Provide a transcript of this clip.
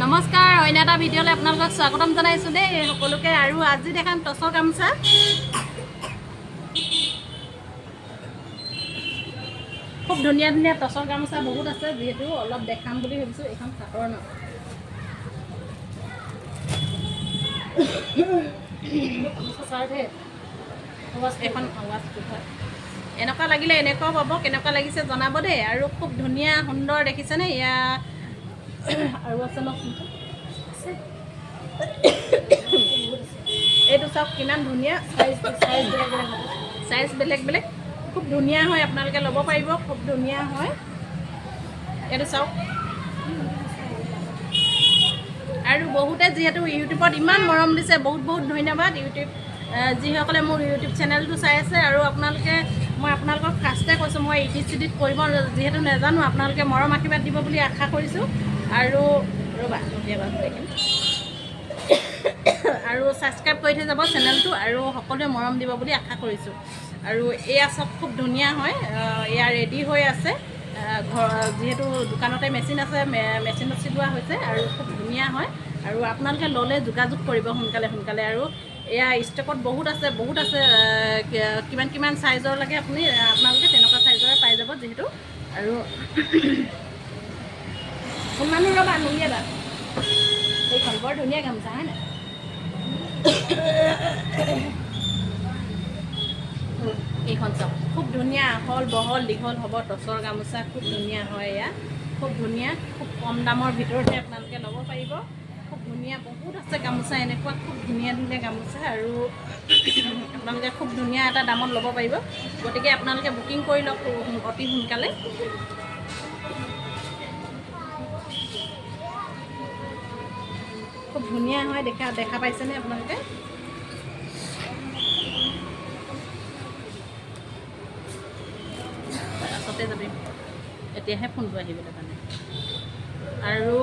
নমস্কাৰ, অন্য এটা ভিডিঅ'লৈ আপোনালোকক স্বাগতম জনাইছোঁ দেই সকলোকে। আৰু আজি দেখাম টচৰ গামোচা। খুব ধুনীয়া ধুনীয়া টচৰ গামোচা বহুত আছে, যিহেতু অলপ দেখাম বুলি ভাবিছোঁ। এইখন পাটৰ ন এখন এনেকুৱা লাগিলে এনেকুৱাও পাব, কেনেকুৱা লাগিছে জনাব দেই। আৰু খুব ধুনীয়া সুন্দৰ দেখিছেনে? এয়া আৰু আছে ন, এইটো চাওক কিমান ধুনীয়া, চাইজ বেলেগ বেলেগ, খুব ধুনীয়া হয়। আপোনালোকে ল'ব পাৰিব, খুব ধুনীয়া হয়। এইটো চাওক। আৰু বহুতে যিহেতু ইউটিউবত ইমান মৰম দিছে, বহুত বহুত ধন্যবাদ ইউটিউব যিসকলে মোৰ ইউটিউব চেনেলটো চাই আছে। আৰু মই আপোনালোকক ফাৰ্ষ্টে কৈছোঁ, মই ইডিট চিডিট কৰিব যিহেতু নাজানো, আপোনালোকে মৰম আশীৰ্বাদ দিব বুলি আশা কৰিছোঁ। আৰু ৰ'বা কেতিয়াবা দেখিম। আৰু ছাবস্ক্ৰাইব কৰি থৈ যাব চেনেলটো, আৰু সকলোৱে মৰম দিব বুলি আশা কৰিছোঁ। আৰু এয়া চব খুব ধুনীয়া হয়। এয়া ৰেডি হৈ আছে, যিহেতু দোকানতে মেচিন আছে, মেচিনত চিলোৱা হৈছে। আৰু খুব ধুনীয়া হয়। আৰু আপোনালোকে ল'লে যোগাযোগ কৰিব সোনকালে সোনকালে। আৰু এয়া ষ্টকত বহুত আছে, কিমান কিমান চাইজৰ লাগে আপোনালোকে তেনেকুৱা চাইজৰে পাই যাব যিহেতু। আৰু মানুহ ৰ'বা নুলিয়াবা, এইখন বৰ ধুনীয়া গামোচা হয় নাই? এইখন চাওক, খুব ধুনীয়া আহল বহল দীঘল হ'ব টচৰ গামোচা, খুব ধুনীয়া হয়। এয়া খুব ধুনীয়া, খুব কম দামৰ ভিতৰতে আপোনালোকে ল'ব পাৰিব। খুব ধুনীয়া, বহুত আছে গামোচা এনেকুৱা, খুব ধুনীয়া ধুনীয়া গামোচা। আৰু আপোনালোকে খুব ধুনীয়া এটা দামত ল'ব পাৰিব। গতিকে আপোনালোকে বুকিং কৰি লওক অতি সোনকালে। খুব ধুনীয়া হয়, দেখা পাইছেনে আপোনালোকে? পাছতে যাবি, এতিয়াহে ফোনটো আহিবলৈ কাৰণে। আৰু